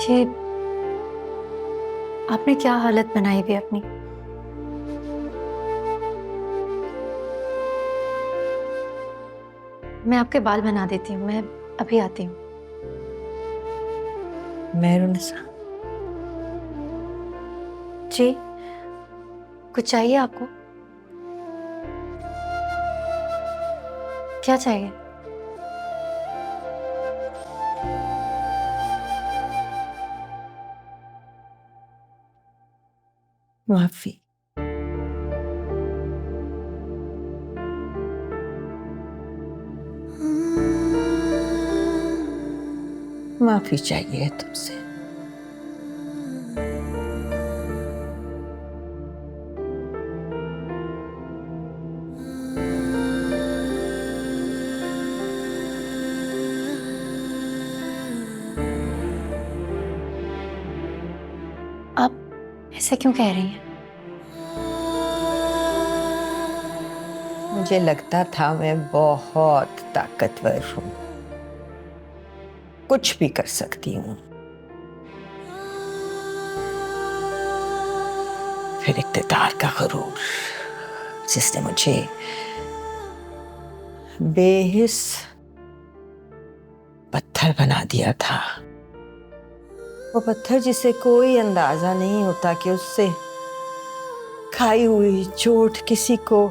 ये आपने क्या हालत बनाई हुई है अपनी। मैं आपके बाल बना देती हूँ, मैं अभी आती हूँ। मेहरुनिसा, जी, कुछ चाहिए आपको? क्या चाहिए? माफी। माफी चाहिए तुमसे। आप ऐसे क्यों कह रही हैं? मुझे लगता था मैं बहुत ताकतवर हूं, कुछ भी कर सकती हूँ। फिर इख्तिदार का गुरूर, जिसने मुझे बेहिस पत्थर बना दिया था। वो पत्थर जिसे कोई अंदाजा नहीं होता कि उससे खाई हुई चोट किसी को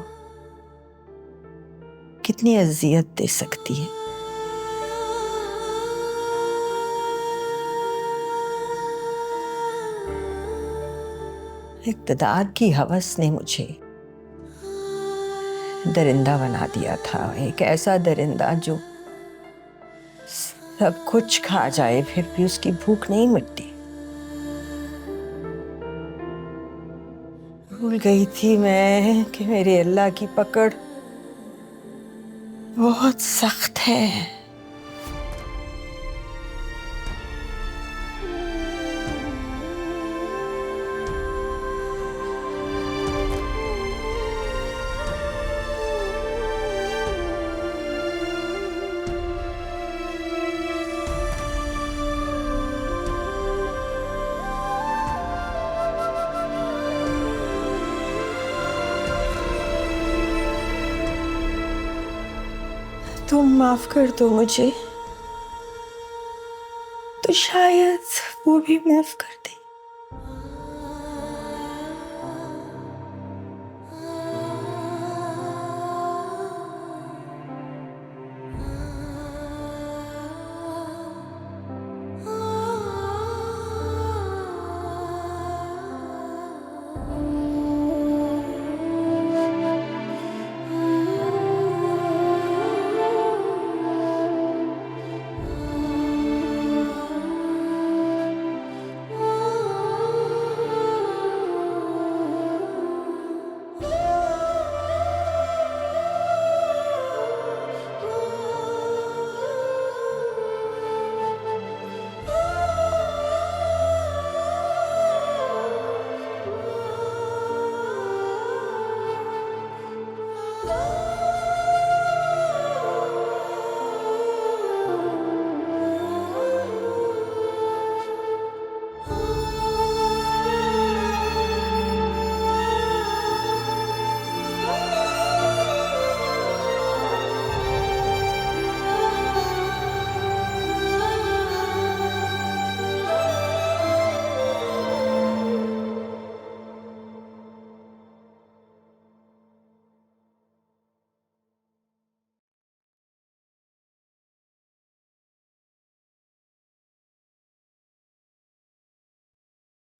कितनी अजियत दे सकती है। इख्तिदार की हवस ने मुझे दरिंदा बना दिया था, एक ऐसा दरिंदा जो सब कुछ खा जाए फिर भी उसकी भूख नहीं मिटती। भूल गई थी मैं कि मेरे अल्लाह की पकड़ बहुत सख्त है। तुम माफ कर दो मुझे, तो शायद वो भी माफ कर दे।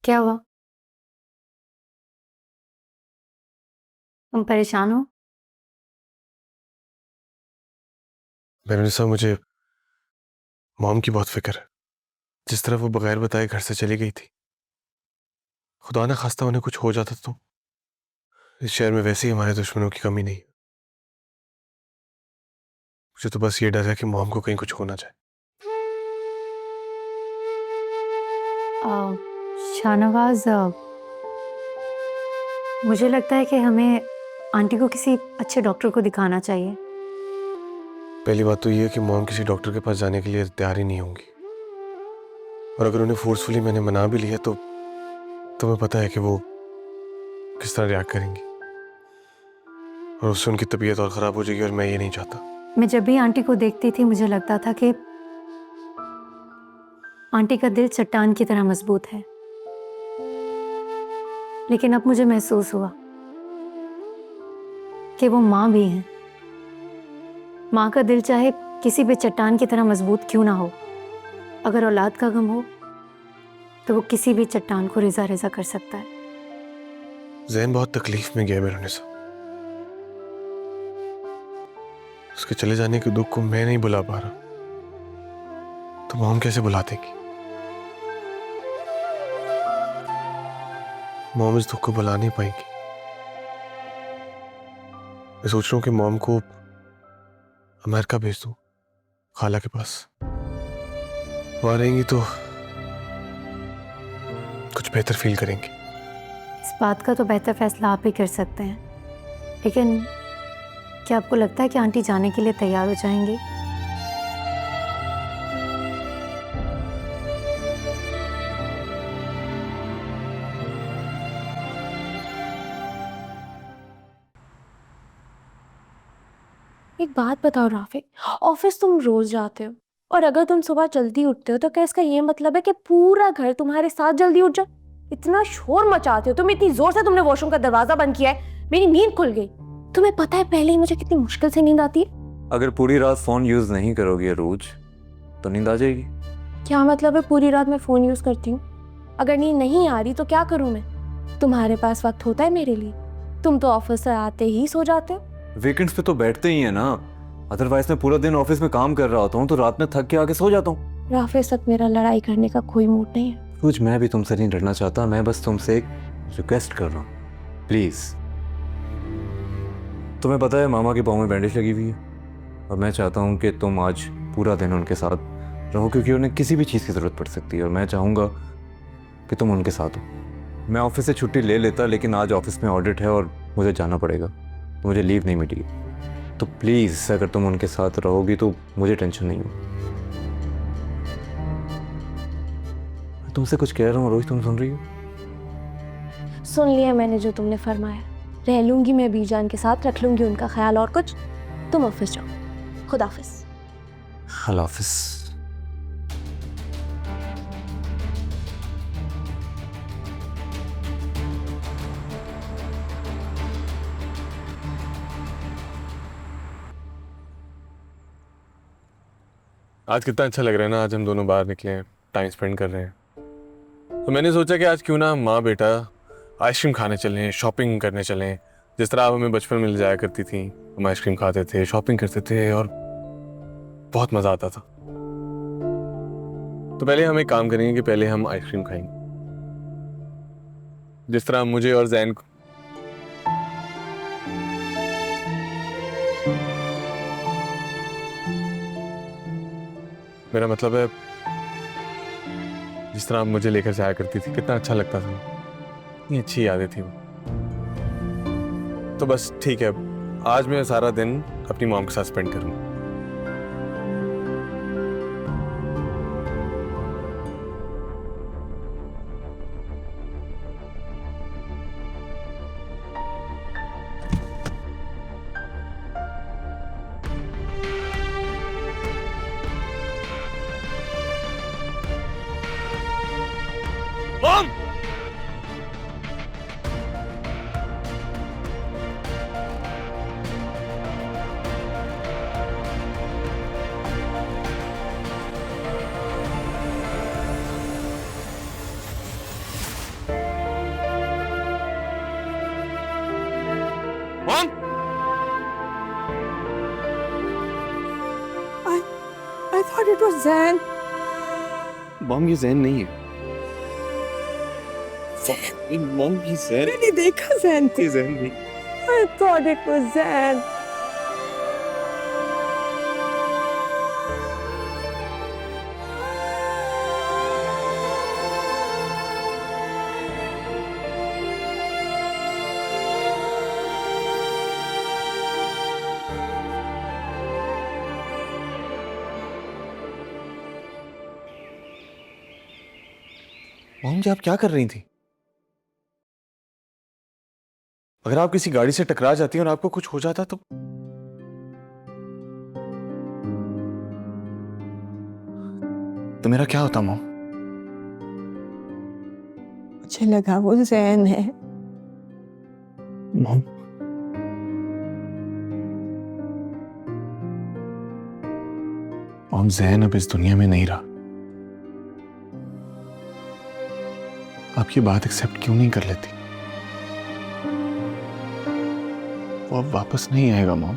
क्या हुआ? तुम परेशान हो? मेहरुनिसा, मुझे मॉम की बहुत फिक्र है। जिस तरह वो बगैर बताए घर से चली गई थी, खुदा ना खास्ता उन्हें कुछ हो जाता तो इस शहर में वैसे ही हमारे दुश्मनों की कमी नहीं है। मुझे तो बस ये डर है कि मॉम को कहीं कुछ हो ना जाए। शाहनवाज, मुझे लगता है कि हमें आंटी को किसी अच्छे डॉक्टर को दिखाना चाहिए। पहली बात तो ये है कि मॉम किसी डॉक्टर के पास जाने के लिए तैयार ही नहीं होंगी। और अगर उन्हें फोर्सफुली मैंने मना भी लिया तो तुम्हें पता है कि वो किस तरह रिएक्ट करेंगी, और उससे उनकी तबीयत और ख़राब हो जाएगी, और मैं ये नहीं चाहता। मैं जब भी आंटी को देखती थी मुझे लगता था कि आंटी का दिल चट्टान की तरह मजबूत है, लेकिन अब मुझे महसूस हुआ कि वो माँ भी हैं। माँ का दिल चाहे किसी भी चट्टान की तरह मजबूत क्यों ना हो, अगर औलाद का गम हो तो वो किसी भी चट्टान को रिजा रिजा कर सकता है। जैन बहुत तकलीफ में गया मेरुनिसा। उसके चले जाने के दुख को मैं नहीं बुला पा रहा, तो मॉम कैसे बुला देगी? मॉम इस दुख को बुला नहीं पाएंगी। मैं सोच रहा हूँ कि मॉम को अमेरिका भेज दूँ, खाला के पास। वहां रहेंगी तो कुछ बेहतर फील करेंगे। इस बात का तो बेहतर फैसला आप ही कर सकते हैं, लेकिन क्या आपको लगता है कि आंटी जाने के लिए तैयार हो जाएंगी? एक बात बताओ राफिक, ऑफिस तुम रोज जाते हो और अगर तुम सुबह जल्दी उठते हो तो क्या इसका ये मतलब है कि पूरा घर तुम्हारे साथ जल्दी उठ जाए? इतना शोर मचाते हो तुम, इतनी जोर से तुमने वॉशरूम का दरवाजा बंद किया है, मेरी नींद खुल गई। तुम्हें पता है पहले ही मुझे कितनी मुश्किल से नींद आती है। अगर पूरी रात फोन यूज नहीं करोगे रोज तो नींद आ जाएगी। क्या मतलब है पूरी रात मैं फोन यूज करती हूँ? अगर नींद नहीं आ रही तो क्या करूँ मैं? तुम्हारे पास वक्त होता है मेरे लिए? तुम तो ऑफिस से आते ही सो जाते हो। वीकेंड्स पे तो बैठते ही है ना, अदरवाइज मैं पूरा दिन ऑफिस में काम कर रहा होता हूँ तो रात में थक के आके सो जाता हूँ। राफिक तक मेरा लड़ाई करने का कोई मूड नहीं है। कुछ मैं भी तुमसे नहीं लड़ना चाहता, मैं बस तुमसे एक रिक्वेस्ट कर रहा हूँ, प्लीज। तुम्हें पता है मामा के पाँव में बैंडेज लगी हुई है और मैं चाहता हूँ कि तुम आज पूरा दिन उनके साथ रहो, क्योंकि उन्हें किसी भी चीज़ की ज़रूरत पड़ सकती है और मैं चाहूँगा कि तुम उनके साथ हो। मैं ऑफिस से छुट्टी ले लेता, लेकिन आज ऑफिस में ऑडिट है और मुझे जाना पड़ेगा, तो मुझे लीव नहीं मिली। तो प्लीज़ अगर तुम उनके साथ रहोगी तो मुझे टेंशन नहीं हो। मैं तुमसे कुछ कह रहा हूँ रोज, तुम सुन रही हो? सुन लिया मैंने जो तुमने फरमाया। रह लूंगी मैं बीजान के साथ, रख लूंगी उनका ख्याल। और कुछ? तुम ऑफिस जाओ। खुदाफिज। अल्लाह हाफिज। आज कितना अच्छा लग रहा है ना, आज हम दोनों बाहर निकले हैं, टाइम स्पेंड कर रहे हैं। तो मैंने सोचा कि आज क्यों ना माँ बेटा आइसक्रीम खाने चलें, शॉपिंग करने चलें, जिस तरह आप हमें बचपन में ले जाया करती थी। हम आइसक्रीम खाते थे, शॉपिंग करते थे और बहुत मज़ा आता था। तो पहले हम एक काम करेंगे कि पहले हम आइसक्रीम खाएंगे, जिस तरह मुझे और जैन को। मेरा मतलब है जिस तरह आप मुझे लेकर जाया करती थी, कितना अच्छा लगता था, इतनी अच्छी यादें थी वो। तो बस ठीक है, आज मैं सारा दिन अपनी मॉम के साथ स्पेंड करूंगा। Mom! Mom! I thought it was Zan. Mom ये जैन नहीं है। मॉम ये जैन, मैंने देखा Zan को। ये जैन नहीं। I thought it was Zan. Mom ji आप क्या कर रही थी? अगर आप किसी गाड़ी से टकरा जाती और आपको कुछ हो जाता तो मेरा क्या होता मॉम? मुझे लगा वो जैन है। मॉम जैन अब इस दुनिया में नहीं रहा। आप ये बात एक्सेप्ट क्यों नहीं कर लेती? वो अब वापस नहीं आएगा मॉम।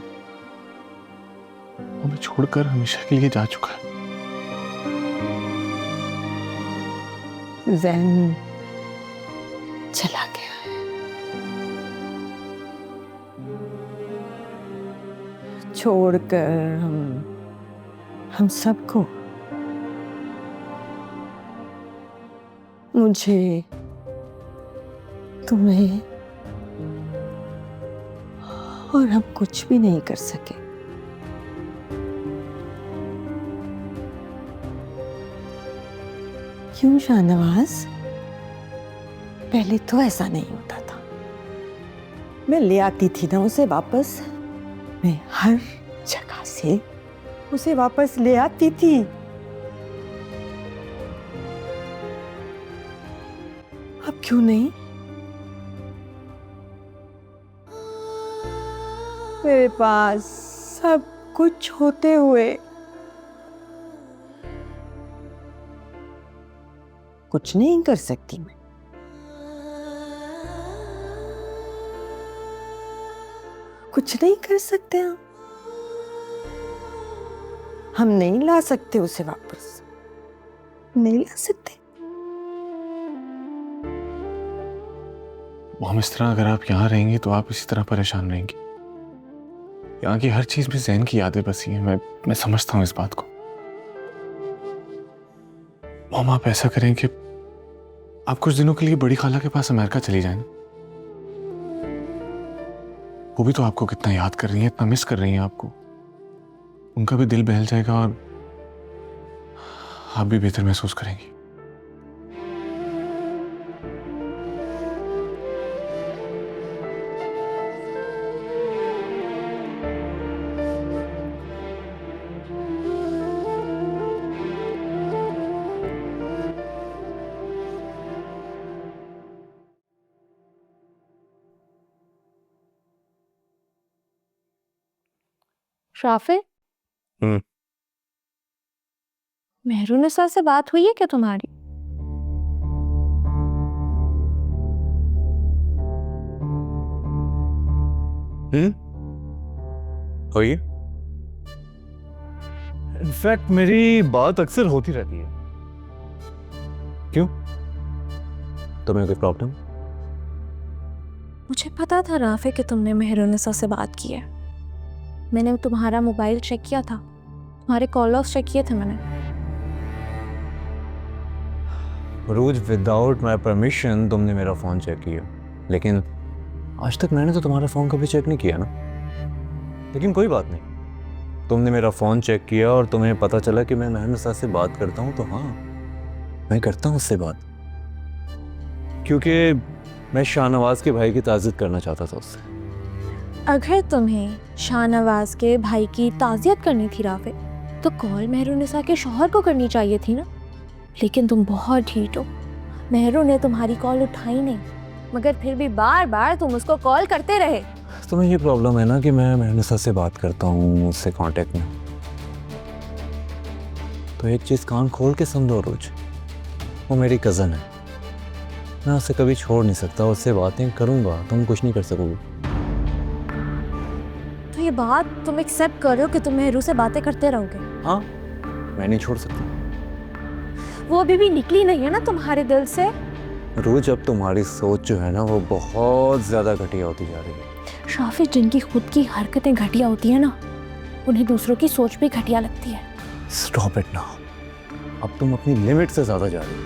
वो हमें छोड़कर हमेशा के लिए जा चुका है। जैन चला गया है। छोड़कर हम सबको, मुझे, तुम्हें, और हम कुछ भी नहीं कर सके। क्यों शाहनवाज? पहले तो ऐसा नहीं होता था। मैं ले आती थी ना उसे वापस, मैं हर जगह से उसे वापस ले आती थी। अब क्यों नहीं? मेरे पास सब कुछ होते हुए कुछ नहीं कर सकती मैं। कुछ नहीं कर सकते हम नहीं ला सकते उसे वापस, नहीं ला सकते। मॉम इस तरह अगर आप यहाँ रहेंगी तो आप इसी तरह परेशान रहेंगी। यहाँ की हर चीज में जैन की यादें बसी हैं। मैं समझता हूँ इस बात को। मॉम आप ऐसा करें कि आप कुछ दिनों के लिए बड़ी खाला के पास अमेरिका चली जाएं। वो भी तो आपको कितना याद कर रही हैं, इतना मिस कर रही हैं आपको। उनका भी दिल बहल जाएगा और आप भी बेहतर महसूस करेंगी। राफे, मेहरुनिसा से बात हुई है क्या तुम्हारी? हुई? इनफैक्ट मेरी बात अक्सर होती रहती है। क्यों? तुम्हें कोई प्रॉब्लम? मुझे पता था राफे कि तुमने मेहरुनिसा से बात की है। मैंने तुम्हारा मोबाइल चेक किया था, तुम्हारे कॉल लॉग्स चेक किए थे मैंने। रोज विदाउट माय परमिशन तुमने मेरा फोन चेक किया, लेकिन आज तक मैंने तो तुम्हारा फोन कभी चेक नहीं किया ना। लेकिन कोई बात नहीं, तुमने मेरा फोन चेक किया और तुम्हें पता चला कि मैं मेहरुनिसा से बात करता हूँ, तो हाँ मैं करता हूँ उससे बात, क्योंकि मैं शाहनवाज के भाई की ताज़ियत करना चाहता था उससे। अगर तुम्हें शाहनवाज के भाई की ताज़ियत करनी थी राफे, तो कॉल मेहरुनिसा के शौहर को करनी चाहिए थी ना। लेकिन तुम बहुत ढीठ हो, मेहरू ने तुम्हारी कॉल उठाई नहीं, मगर फिर भी बार बार तुम उसको कॉल करते रहे। तुम्हें ये प्रॉब्लम है ना कि मैं मेहरुनिसा से बात करता हूँ, उससे कांटेक्ट में, तो एक चीज़ कान खोल के समझो रोज, वो मेरी कज़न है, मैं उसे कभी छोड़ नहीं सकता, उससे बातें करूँगा, तुम कुछ नहीं कर सकोगे। तो ये बात तुम एक्सेप्ट कर रहे हो कि तुम मेहरू से बातें करते रहोगे? हाँ, मैं नहीं छोड़ सकता। वो अभी भी निकली नहीं है ना तुम्हारे दिल से? रोज अब तुम्हारी सोच जो है ना वो बहुत ज़्यादा घटिया होती जा रही है। शाफी, जिनकी खुद की हरकतें घटिया होती है ना, उन्हें दूसरों की सोच भी घटिया लगती है। स्टॉप इट नाउ, अब तुम अपनी लिमिट से ज़्यादा जा रही हो।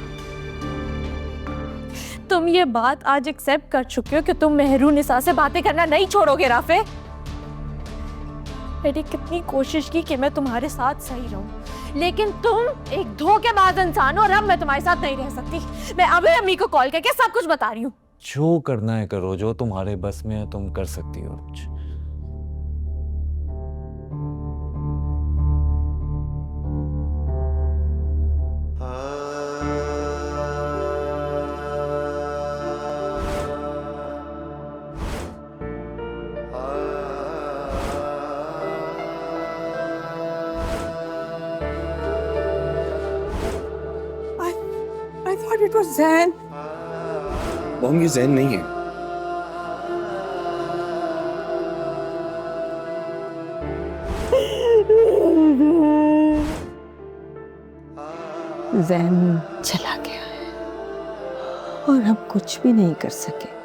तुम ये बात आज एक्सेप्ट कर चुके हो कि तुम मेहरुनिसा से बातें करना नहीं छोड़ोगे राफे। मैंने कितनी कोशिश की कि मैं तुम्हारे साथ सही रहूं, लेकिन तुम एक धोखेबाज इंसान हो और अब मैं तुम्हारे साथ नहीं रह सकती। मैं अभी अम्मी को कॉल करके सब कुछ बता रही हूँ। जो करना है करो, जो तुम्हारे बस में है तुम कर सकती हो कुछ। I thought it was Zain. Mom, ये जैन नहीं है। जैन चला गया है और हम कुछ भी नहीं कर सके।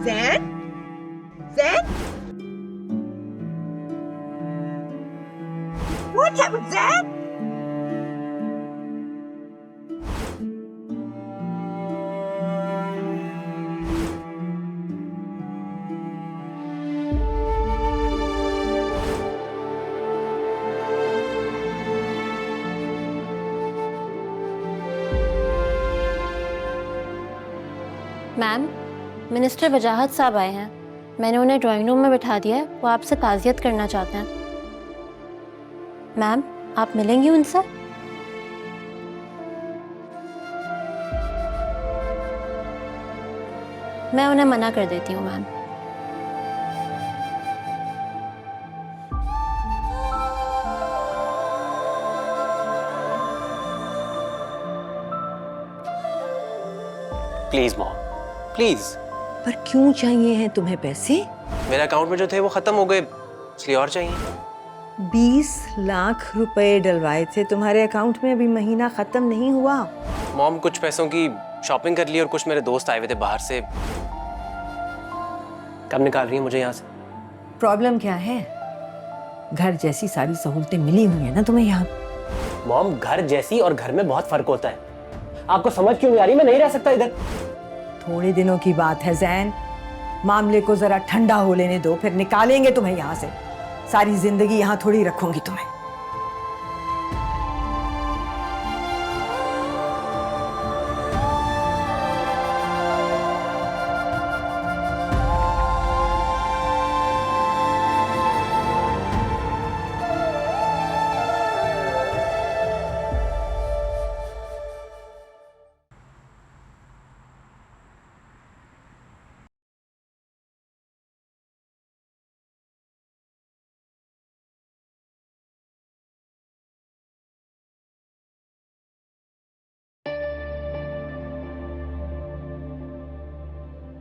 Zan? Zan? What happened, Zan? Ma'am, minister वजाहत साहब आए हैं। मैंने उन्हें ड्राइंग रूम में बिठा दिया है। वो आपसे ताज़ियत करना चाहते हैं। मैम, आप मिलेंगी उनसे? मैं उन्हें मना कर देती हूँ मैम। Please mom, please. पर क्यों चाहिए हैं तुम्हें पैसे? मेरे अकाउंट में जो थे वो खत्म हो गए, इसलिए और चाहिए। 20 लाख रुपए डलवाए थे तुम्हारे अकाउंट में, अभी महीना खत्म नहीं हुआ। मॉम, कुछ पैसों की शॉपिंग कर ली और कुछ मेरे दोस्त आए हुए थे बाहर से। कब निकाल रही है मुझे यहाँ से? प्रॉब्लम क्या है? घर जैसी सारी सहूलतें मिली हुई है ना तुम्हें यहाँ। मॉम, घर जैसी और घर में बहुत फर्क होता है। आपको समझ क्यों नहीं आ रही? मैं नहीं रह सकता इधर। थोड़े दिनों की बात है जैन, मामले को जरा ठंडा हो लेने दो, फिर निकालेंगे तुम्हें यहाँ से। सारी जिंदगी यहाँ थोड़ी रखूंगी तुम्हें।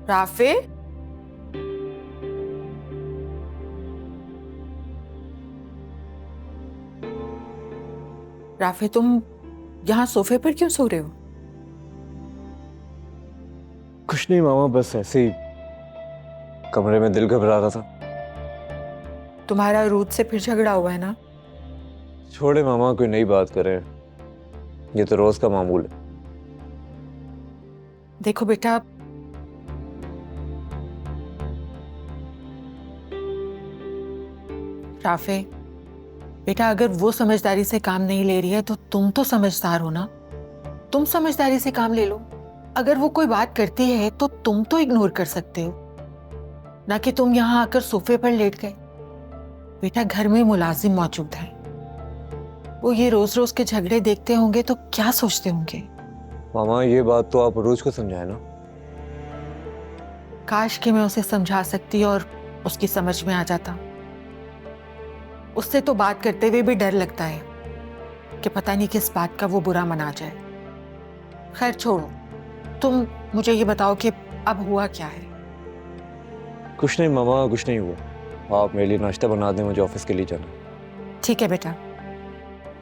राफे? राफे, तुम यहाँ सोफे पर क्यों सो रहे हो? कुछ नहीं मामा, बस ऐसे ही कमरे में दिल घबरा रहा था। तुम्हारा रूद से फिर झगड़ा हुआ है ना? छोड़े मामा, कोई नई बात करें, ये तो रोज का मामूल है। देखो बेटा, राफे बेटा, अगर वो समझदारी से काम नहीं ले रही है तो तुम तो समझदार हो ना, तुम समझदारी से काम ले लो। अगर वो कोई बात करती है तो तुम तो इग्नोर कर सकते हो ना, कि तुम यहाँ आकर सोफे पर लेट गए। बेटा, घर में मुलाजिम मौजूद है, वो ये रोज रोज के झगड़े देखते होंगे तो क्या सोचते होंगे। मामा, ये बात तो आप रोज को समझाए ना। काश कि मैं उसे समझा सकती और उसकी समझ में आ जाता। उससे तो बात करते हुए भी डर लगता है कि पता नहीं किस बात का वो बुरा मना जाए। खैर छोड़ो, तुम मुझे ये बताओ कि अब हुआ क्या है? कुछ नहीं मामा, कुछ नहीं हुआ। आप मेरे लिए नाश्ता बना दें, मुझे ऑफिस के लिए जाना। ठीक है बेटा,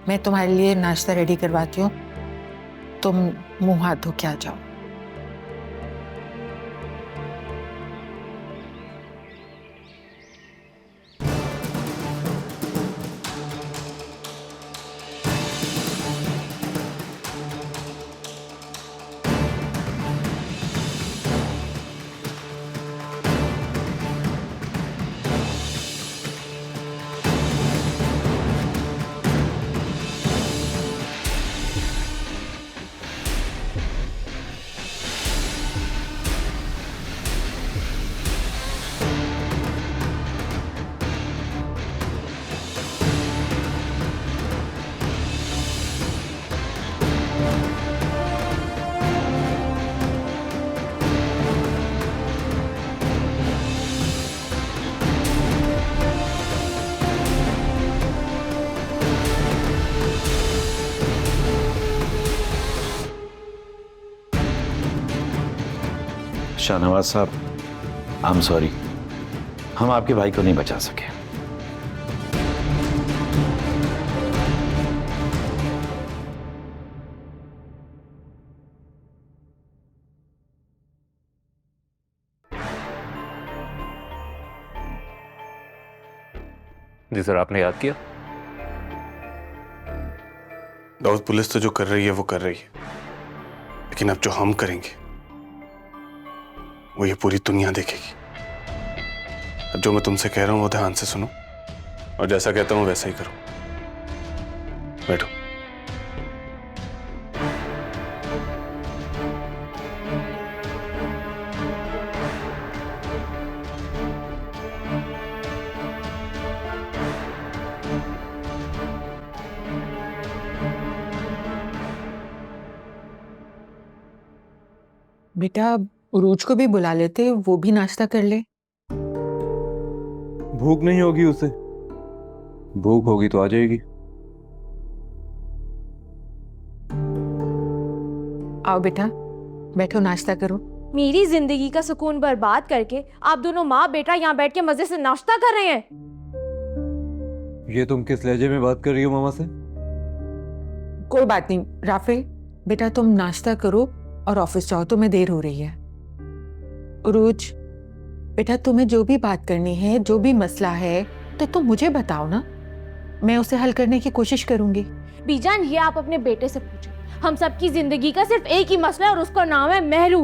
मैं तुम्हारे लिए नाश्ता रेडी करवाती हूँ, तुम मुंह हाथ धो के आ जाओ। शाहनवाज साहब, आई एम सॉरी, हम आपके भाई को नहीं बचा सके। जी सर, आपने याद किया? दाऊद, पुलिस तो जो कर रही है वो कर रही है, लेकिन अब जो हम करेंगे वो ये पूरी दुनिया देखेगी। अब जो मैं तुमसे कह रहा हूं वो ध्यान से सुनो, और जैसा कहता हूं वैसा ही करो। बैठो। बेटा उरूज को भी बुला लेते, वो भी नाश्ता कर ले। भूख नहीं होगी उसे? भूख होगी तो आ जाएगी। आओ बेटा, बैठो नाश्ता करो। मेरी जिंदगी का सुकून बर्बाद करके आप दोनों माँ बेटा यहाँ बैठ के मजे से नाश्ता कर रहे हैं। ये तुम किस लहजे में बात कर रही हो मामा से? कोई बात नहीं राफेल, बेटा तुम नाश्ता करो और ऑफिस जाओ, तुम्हें देर हो रही है। उरूज बेटा, तुम्हें जो भी बात करनी है, जो भी मसला है, तो तुम मुझे बताओ ना, मैं उसे हल करने की कोशिश करूंगी। बीजान, ये आप अपने बेटे से पूछो। हम सबकी जिंदगी का सिर्फ एक ही मसला है और उसका नाम है मेहरू।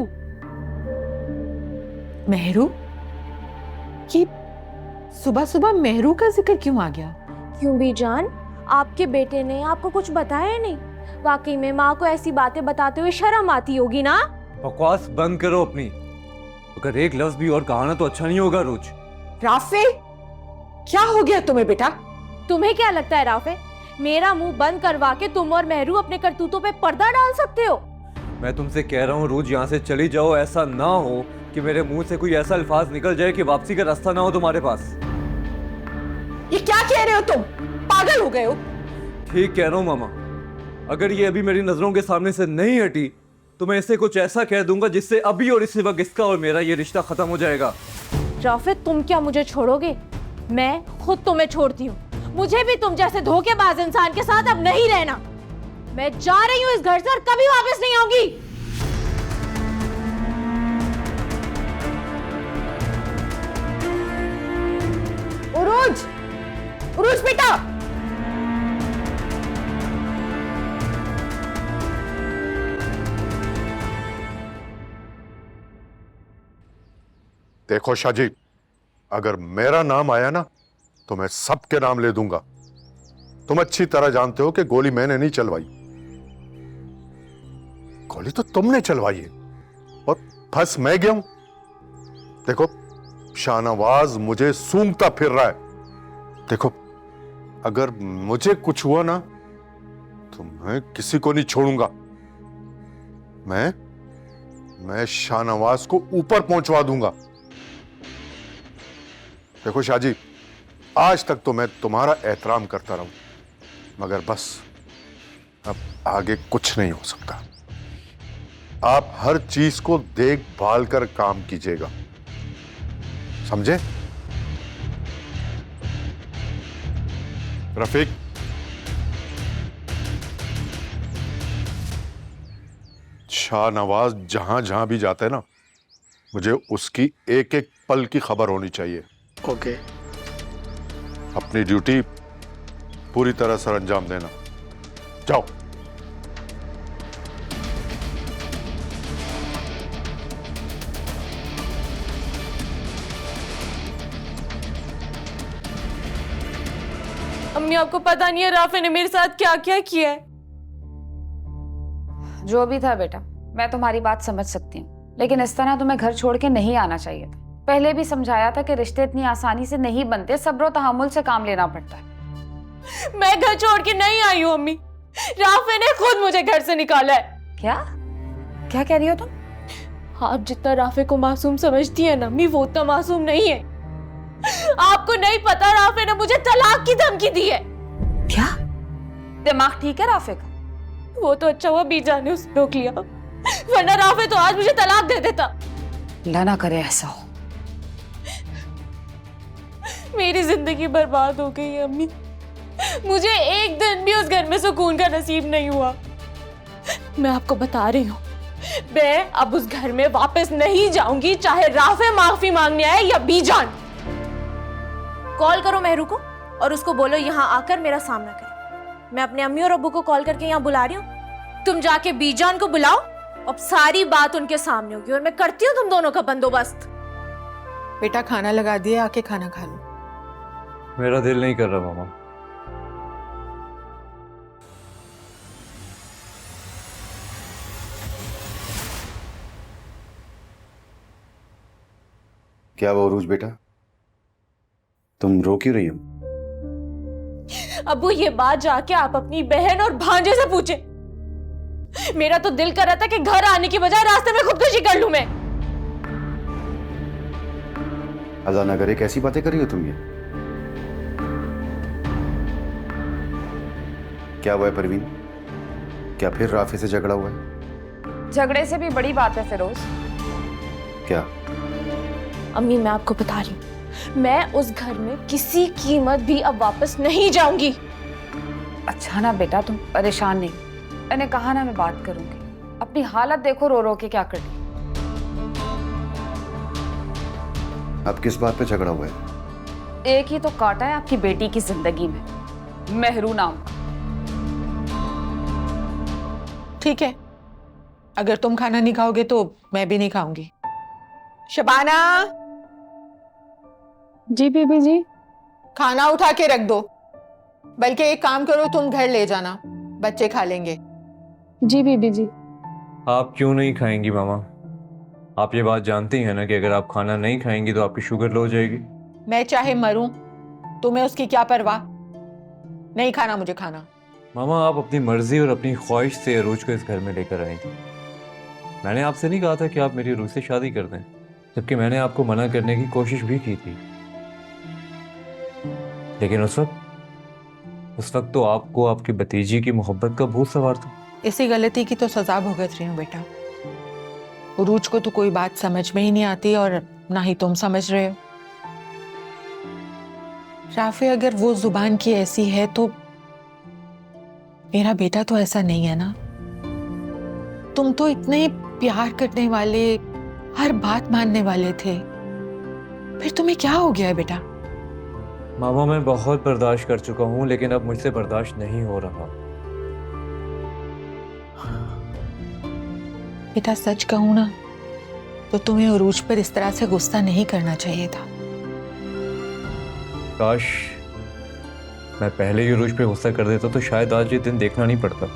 मेहरू? ये सुबह सुबह मेहरू का जिक्र क्यों आ गया? क्यों बीजान, आपके बेटे ने आपको कुछ बताया नहीं? वाकई में माँ को ऐसी बातें बताते हुए शर्म आती होगी ना? बकवास बंद करो अपनी। अगर एक लफ्ज भी और कहा ना तो अच्छा नहीं होगा। रोज राफेल, क्या हो गया तुम्हें बेटा? तुम्हें क्या लगता है राफे, मेरा मुंह बंद करवा के तुम और मेहरू अपने करतूतों पे पर्दा डाल सकते हो? मैं तुमसे कह रहा हूँ रोज यहाँ से चली जाओ। ऐसा ना हो कि मेरे मुंह से कोई ऐसा अल्फाज निकल जाए कि वापसी का रास्ता ना हो तुम्हारे पास। ये क्या कह रहे हो तुम? पागल हो गए हो? ठीक कह रहा हूँ मामा। अगर ये अभी मेरी नजरों के सामने से नहीं हटी तो मैं इसे कुछ ऐसा कह दूंगा जिससे अभी और इसी वक्त इसका और मेरा ये रिश्ता खत्म हो जाएगा। राफे, तुम क्या मुझे छोड़ोगे? मैं खुद तुम्हें छोड़ती हूँ। मुझे भी तुम जैसे धोखेबाज इंसान के साथ अब नहीं रहना। मैं जा रही हूँ इस घर से और कभी वापस नहीं आऊंगी। उरूज, उरूज बेटा, देखो शाहजी, अगर मेरा नाम आया ना तो मैं सबके नाम ले दूंगा। तुम अच्छी तरह जानते हो कि गोली मैंने नहीं चलवाई, गोली तो तुमने चलवाई है और फंस मैं गया हूं। देखो, शाहनवाज मुझे सूंघता फिर रहा है। देखो, अगर मुझे कुछ हुआ ना तो मैं किसी को नहीं छोड़ूंगा। मैं शाहनवाज को ऊपर पहुंचवा दूंगा। देखो शाहजी, आज तक तो मैं तुम्हारा एहतराम करता रहूं, मगर बस अब आगे कुछ नहीं हो सकता। आप हर चीज को देखभाल कर काम कीजिएगा, समझे? रफीक, शाहनवाज जहां जहां भी जाता है ना, मुझे उसकी एक एक पल की खबर होनी चाहिए। ओके। अपनी ड्यूटी पूरी तरह सर अंजाम देना। जाओ। अम्मी, आपको पता नहीं है राफे ने मेरे साथ क्या क्या किया है। जो भी था बेटा, मैं तुम्हारी बात समझ सकती हूँ, लेकिन इस तरह तुम्हें घर छोड़ के नहीं आना चाहिए था। पहले भी समझाया था कि रिश्ते इतनी आसानी से नहीं बनते, सब्र और तहम्मुल से काम लेना पड़ता है। मैं घर छोड़ के नहीं आई हूँ अम्मी, राफे ने खुद मुझे घर से निकाला है। क्या क्या कह रही हो तुम? आप जितना राफे को मासूम समझती है ना अम्मी, वो उतना मासूम नहीं है। आपको नहीं पता, राफे ने मुझे तलाक की धमकी दी है। क्या दिमाग ठीक है राफे का? वो तो अच्छा हुआ बीजा ने उसे रोक लिया, वरना राफे तो आज मुझे तलाक दे देता। अल्लाह ना करे ऐसा हो। मेरी जिंदगी बर्बाद हो गई है अम्मी। मुझे एक दिन भी उस घर में सुकून का नसीब नहीं हुआ। मैं आपको बता रही हूँ, मैं अब उस घर में वापस नहीं जाऊंगी, चाहे राफे माफी मांगने आए या बीजान। कॉल करो मेहरू को और उसको बोलो यहाँ आकर मेरा सामना करे। मैं अपने अम्मी और अब्बू को कॉल करके यहाँ बुला रही हूँ। तुम जाके बीजान को बुलाओ, अब सारी बात उनके सामने होगी और मैं करती हूँ तुम दोनों का बंदोबस्त। बेटा खाना लगा दिया, आके खाना खा लो। मेरा दिल नहीं कर रहा मामा। क्या वो उरूज बेटा, तुम रो क्यों रही हो? अब्बू ये बात जाके आप अपनी बहन और भांजे से पूछे। मेरा तो दिल कर रहा था कि घर आने की बजाय रास्ते में खुदकुशी कर लूं मैं। अल्लाह ना करे, कैसी बातें कर रही हो तुम ये? क्या हुआ है परवीन? क्या फिर राफे से झगड़ा हुआ है? झगड़े से भी बड़ी बात है फिरोज। क्या? अम्मी मैं आपको बता रही हूँ, मैं उस घर में किसी कीमत भी अब वापस नहीं जाऊंगी। अच्छा ना बेटा, तुम परेशान नहीं, मैंने कहा ना मैं बात करूंगी। अपनी हालत देखो, रो रो के क्या कर रही। अब किस बात पे झगड़ा हुआ है? एक ही तो काटा है आपकी बेटी की जिंदगी में, मेहरू नाम का। ठीक है, अगर तुम खाना नहीं खाओगे तो मैं भी नहीं खाऊंगी। शबाना, जी बीबी जी। खाना उठा के रख दो। बल्कि एक काम करो, तुम घर ले जाना, बच्चे खा लेंगे। जी बीबी जी। आप क्यों नहीं खाएंगी मामा? आप ये बात जानती हैं ना कि अगर आप खाना नहीं खाएंगी तो आपकी शुगर लो हो जाएगी। मैं चाहे मरूं, तुम्हें उसकी क्या परवाह? नहीं खाना मुझे खाना। मामा आप अपनी मर्जी और अपनी ख्वाहिश से अरूज को इस घर में लेकर आई थी। मैंने आपसे नहीं कहा था कि आप मेरी अरूज से शादी कर दें, जबकि मैंने आपको मना करने की कोशिश भी की थी। लेकिन उस वक्त तो आपको आपकी भतीजी की मोहब्बत का भूत सवार था। इसी गलती की तो सजा भुगत रही हूँ बेटा। उरूज को तो कोई बात समझ में ही नहीं आती और ना ही तुम समझ रहे हो। राफे अगर वो जुबान की ऐसी है तो मेरा बेटा तो ऐसा नहीं है ना। तुम तो इतने प्यार करने वाले, हर बात मानने वाले थे, फिर तुम्हें क्या हो गया है बेटा? मामा मैं बहुत बर्दाश्त कर चुका हूँ, लेकिन अब मुझसे बर्दाश्त नहीं हो रहा। बेटा सच कहूं ना तो तुम्हें उरूज पर इस तरह से गुस्सा नहीं करना चाहिए था। काश मैं पहले ही उरूज पे गुस्सा कर देता तो शायद आज ये दिन देखना नहीं पड़ता।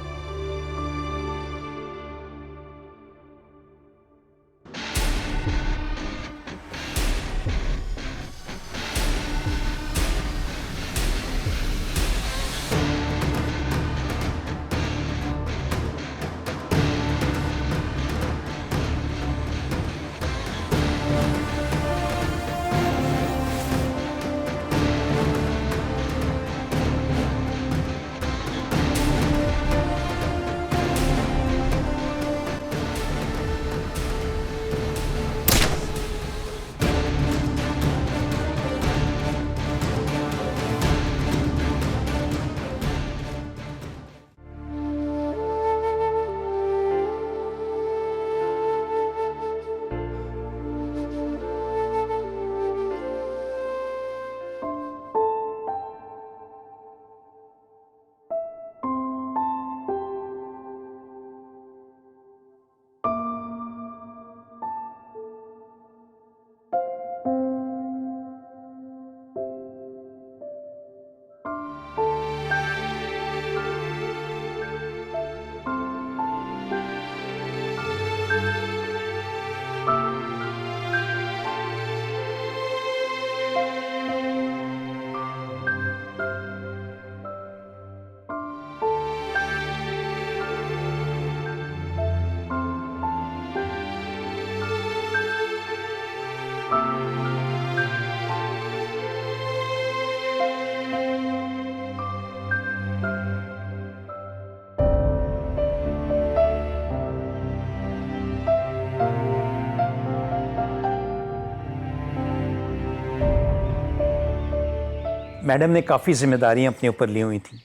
मैडम ने काफ़ी जिम्मेदारियां अपने ऊपर ली हुई थी।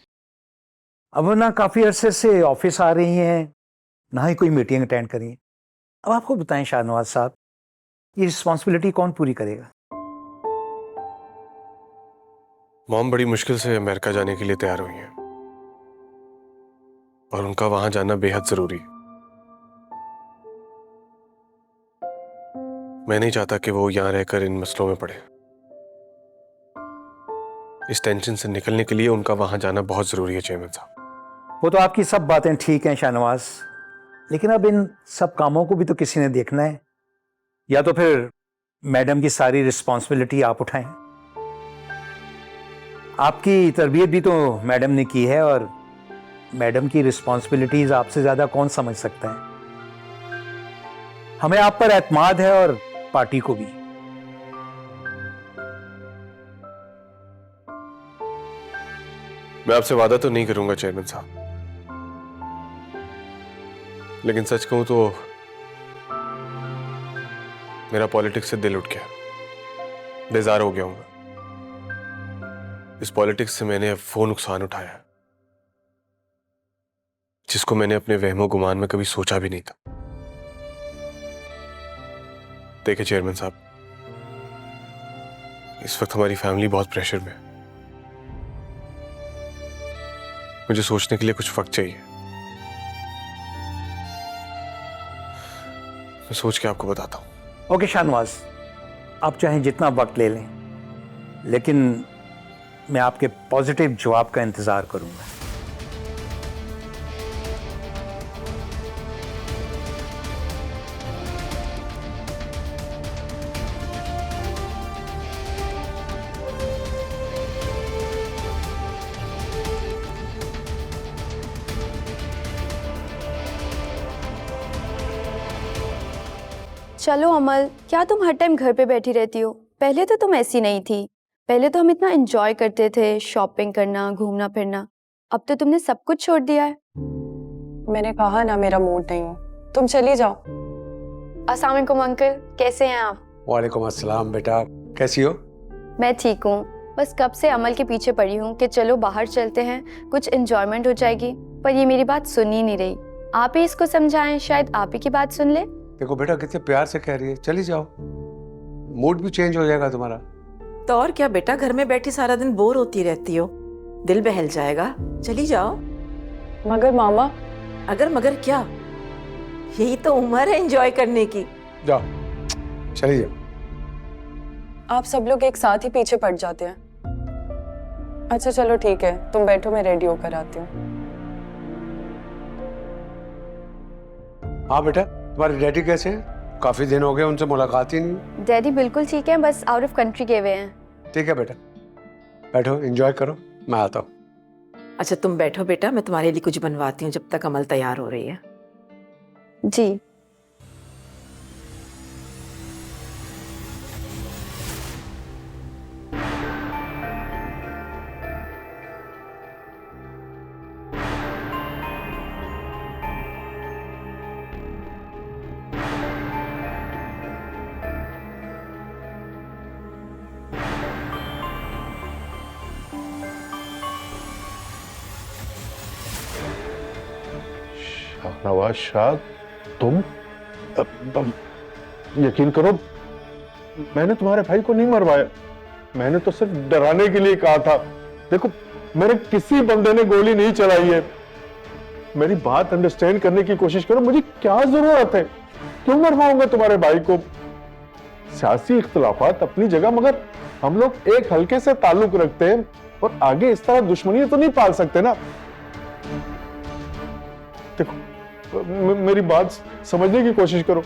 अब वो ना काफ़ी अरसे से ऑफिस आ रही हैं, ना ही कोई मीटिंग अटेंड करी है। अब आपको बताएं शाहनवाज साहब, ये रिस्पॉन्सिबिलिटी कौन पूरी करेगा? मॉम बड़ी मुश्किल से अमेरिका जाने के लिए तैयार हुई हैं और उनका वहां जाना बेहद जरूरी है। मैं नहीं चाहता कि वो यहां रहकर इन मसलों में पड़े। इस टेंशन से निकलने के लिए उनका वहां जाना बहुत जरूरी है चेयरमैन साहब। वो तो आपकी सब बातें ठीक हैं शाहनवाज, लेकिन अब इन सब कामों को भी तो किसी ने देखना है। या तो फिर मैडम की सारी रिस्पॉन्सिबिलिटी आप उठाएं। आपकी तरबियत भी तो मैडम ने की है और मैडम की रिस्पॉन्सिबिलिटीज आपसे ज्यादा कौन समझ सकता है। हमें आप पर एतमाद है और पार्टी को भी। मैं आपसे वादा तो नहीं करूंगा चेयरमैन साहब, लेकिन सच कहूं तो मेरा पॉलिटिक्स से दिल उठ गया, बेजार हो गया हूं मैं। इस पॉलिटिक्स से मैंने अब वो नुकसान उठाया है जिसको मैंने अपने वहमो गुमान में कभी सोचा भी नहीं था। देखिए चेयरमैन साहब, इस वक्त हमारी फैमिली बहुत प्रेशर में है। मुझे सोचने के लिए कुछ वक्त चाहिए। मैं सोच के आपको बताता हूं। ओके शाहनवाज, आप चाहें जितना वक्त ले लें, लेकिन मैं आपके पॉजिटिव जवाब का इंतजार करूंगा। चलो अमल, क्या तुम हर टाइम घर पे बैठी रहती हो? पहले तो तुम ऐसी नहीं थी। पहले तो हम इतना एंजॉय करते थे, शॉपिंग करना, घूमना फिरना। अब तो तुमने सब कुछ छोड़ दिया है। मैंने कहा ना मेरा मूड नहीं है, तुम चली जाओ। अस्सलाम वालेकुम अंकल, कैसे हैं आप? वालेकुम अस्सलाम बेटा, कैसी हो? मैं ठीक हूँ, बस कब से अमल के पीछे पड़ी हूँ कि चलो बाहर चलते हैं, कुछ एंजॉयमेंट हो जाएगी, पर ये मेरी बात सुन ही नहीं रही। आप ही इसको समझाएं, शायद आप ही की बात सुन ले। देखो बेटा, कितने प्यार से कह रही है, चली जाओ, मूड भी चेंज हो जाएगा तुम्हारा। तो और क्या बेटा, घर में बैठी सारा दिन बोर होती रहती हो, दिल बहल जाएगा, चली जाओ। मगर मामा। अगर मगर क्या, यही तो उम्र है एंजॉय करने की। जाओ, चली जाओ। आप सब लोग एक साथ ही पीछे पड़ जाते हैं। अच्छा चलो ठीक है, तुम बैठो, मैं रेडी होकर आती हूँ। हाँ बेटा, तुम्हारे डैडी कैसे हैं? काफी दिन हो गए, उनसे मुलाकात ही नहीं। डैडी बिल्कुल ठीक है, बस आउट ऑफ कंट्री गए हुए हैं। ठीक है बेटा, बैठो, एंजॉय करो, मैं आता हूँ। अच्छा तुम बैठो बेटा, मैं तुम्हारे लिए कुछ बनवाती हूँ जब तक अमल तैयार हो रही है। जी। नवाज शाह, तुम यकीन करो, मैंने तुम्हारे भाई को नहीं मरवाया, मैंने तो सिर्फ डराने के लिए कहा था। देखो, मेरे किसी बंदे ने गोली नहीं चलाई है। मेरी बात अंडरस्टैंड करने की कोशिश करो, मुझे क्या जरूरत है, क्यों मरवाऊंगा तुम्हारे भाई को? सियासी इख्तिलाफात अपनी जगह, मगर हम लोग एक हल्के से ताल्लुक रखते हैं और आगे इस तरह दुश्मनी तो नहीं पाल सकते ना। देखो, मेरी बात समझने की कोशिश करो।